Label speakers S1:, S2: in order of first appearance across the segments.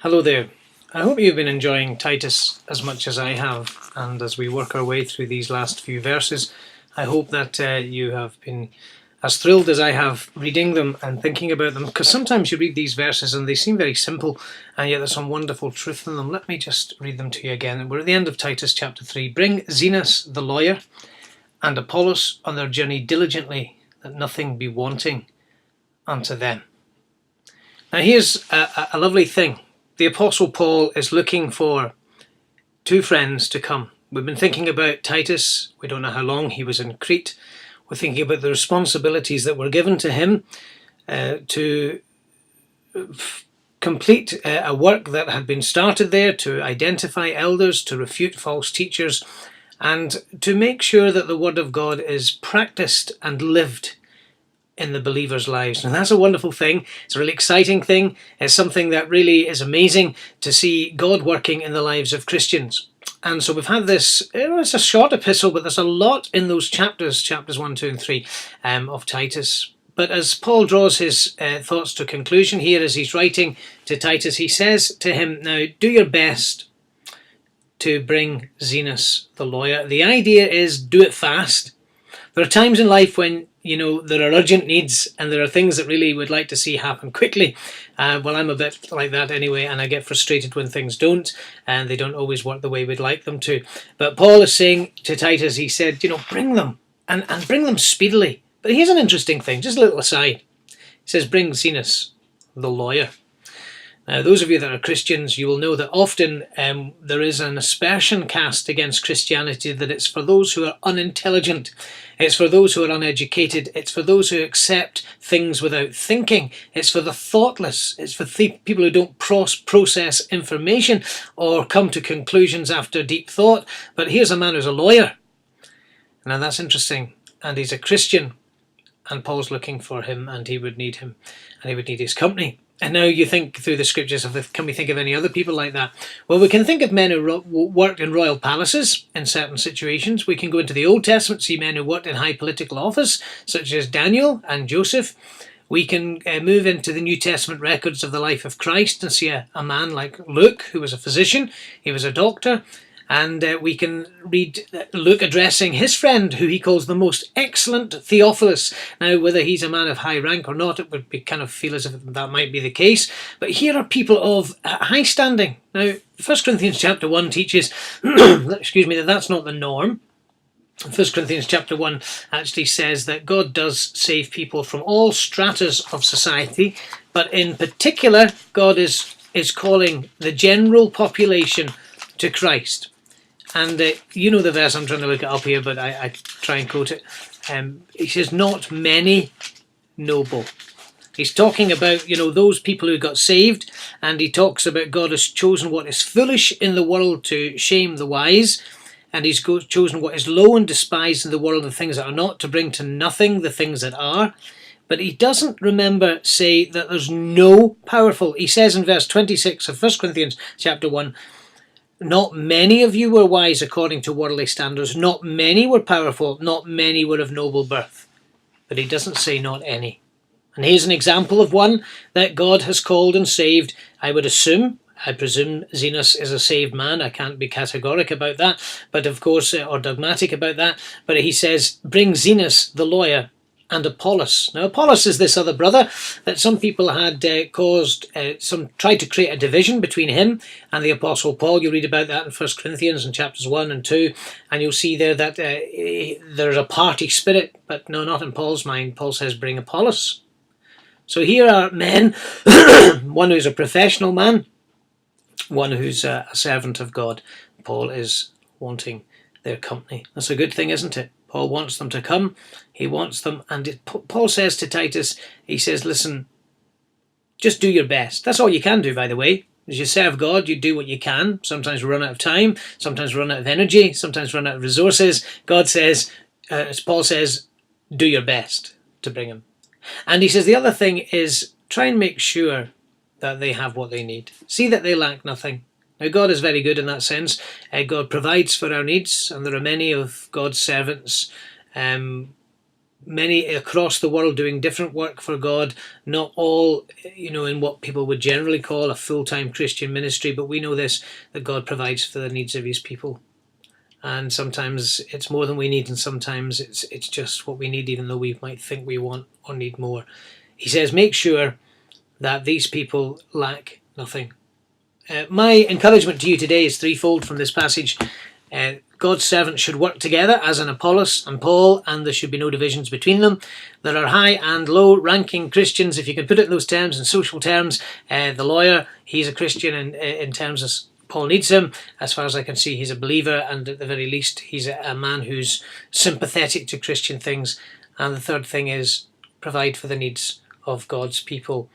S1: Hello there. I hope you've been enjoying Titus as much as I have, and as we work our way through these last few verses, I hope that you have been as thrilled as I have reading them and thinking about them, because sometimes you read these verses and they seem very simple, and yet there's some wonderful truth in them. Let me just read them to you again. We're at the end of Titus chapter 3. Bring Zenas the lawyer and Apollos on their journey diligently, that nothing be wanting unto them. Now here's a lovely thing. The Apostle Paul is looking for two friends to come. We've been thinking about Titus. We don't know how long he was in Crete. We're thinking about the responsibilities that were given to him to complete a work that had been started there, to identify elders, to refute false teachers, and to make sure that the Word of God is practiced and lived in the believers' lives. And that's a wonderful thing. It's a really exciting thing. It's something that really is amazing to see God working in the lives of Christians. And so we've had this, it's a short epistle, but there's a lot in those chapters 1, 2 and 3 of Titus. But as Paul draws his thoughts to conclusion here as he's writing to Titus, he says to him, now do your best to bring Zenas the lawyer. The idea is do it fast. There are times in life when there are urgent needs and there are things that really would like to see happen quickly. Well, I'm a bit like that anyway, and I get frustrated when things don't, and they don't always work the way we'd like them to. But Paul is saying to Titus, he said, bring them, and bring them speedily. But here's an interesting thing, just a little aside. He says, bring Zenas, the lawyer. Now, those of you that are Christians, you will know that often there is an aspersion cast against Christianity that it's for those who are unintelligent, it's for those who are uneducated, it's for those who accept things without thinking, it's for the thoughtless, it's for people who don't process information or come to conclusions after deep thought. But here's a man who's a lawyer. Now that's interesting, and he's a Christian, and Paul's looking for him, and he would need him, and he would need his company. And now you think through the scriptures, can we think of any other people like that? Well, we can think of men who worked in royal palaces in certain situations. We can go into the Old Testament, see men who worked in high political office, such as Daniel and Joseph. We can move into the New Testament records of the life of Christ and see a man like Luke, who was a physician. He was a doctor. And we can read Luke addressing his friend, who he calls the most excellent Theophilus. Now, whether he's a man of high rank or not, it would be kind of feel as if that might be the case. But here are people of high standing. Now, 1 Corinthians chapter 1 teaches, that that's not the norm. 1 Corinthians chapter 1 actually says that God does save people from all stratas of society, but in particular, God is calling the general population to Christ. And you know the verse, I'm trying to look it up here, but I try and quote it. He says, not many noble. He's talking about, those people who got saved, and he talks about God has chosen what is foolish in the world to shame the wise, and he's chosen what is low and despised in the world, the things that are not, to bring to nothing the things that are. But he doesn't say that there's no powerful. He says in verse 26 of 1 Corinthians chapter 1, not many of you were wise according to worldly standards. Not many were powerful. Not many were of noble birth. But he doesn't say not any. And here's an example of one that God has called and saved. I presume Zenas is a saved man. I can't be categoric about that, but of course, or dogmatic about that. But he says, bring Zenas the lawyer and Apollos. Now, Apollos is this other brother that some people had tried to create a division between him and the Apostle Paul. You'll read about that in 1 Corinthians in chapters 1 and 2, and you'll see there that there's a party spirit, but no, not in Paul's mind. Paul says, bring Apollos. So here are men, one who's a professional man, one who's a servant of God. Paul is wanting their company. That's a good thing, isn't it? Paul wants them to come. He wants them. And Paul says to Titus, he says, listen, just do your best. That's all you can do, by the way. As you serve God, you do what you can. Sometimes we run out of time. Sometimes we run out of energy. Sometimes we run out of resources. God says, as Paul says, do your best to bring him. And he says the other thing is try and make sure that they have what they need. See that they lack nothing. Now, God is very good in that sense. God provides for our needs, and there are many of God's servants many across the world doing different work for God, not all, in what people would generally call a full-time Christian ministry, but we know this, that God provides for the needs of his people. And sometimes it's more than we need, and sometimes it's just what we need, even though we might think we want or need more. He says, make sure that these people lack nothing. My encouragement to you today is threefold from this passage. God's servants should work together, as in Apollos and Paul, and there should be no divisions between them. There are high and low ranking Christians, if you can put it in those terms, in social terms. The lawyer, he's a Christian in terms of Paul needs him. As far as I can see, he's a believer, and at the very least, he's a man who's sympathetic to Christian things. And the third thing is provide for the needs of God's people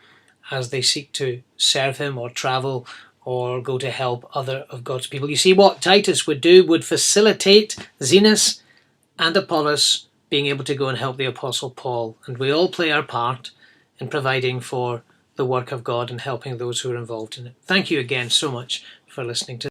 S1: as they seek to serve him or travel or go to help other of God's people. You see, what Titus would do would facilitate Zenas and Apollos being able to go and help the Apostle Paul. And we all play our part in providing for the work of God and helping those who are involved in it. Thank you again so much for listening to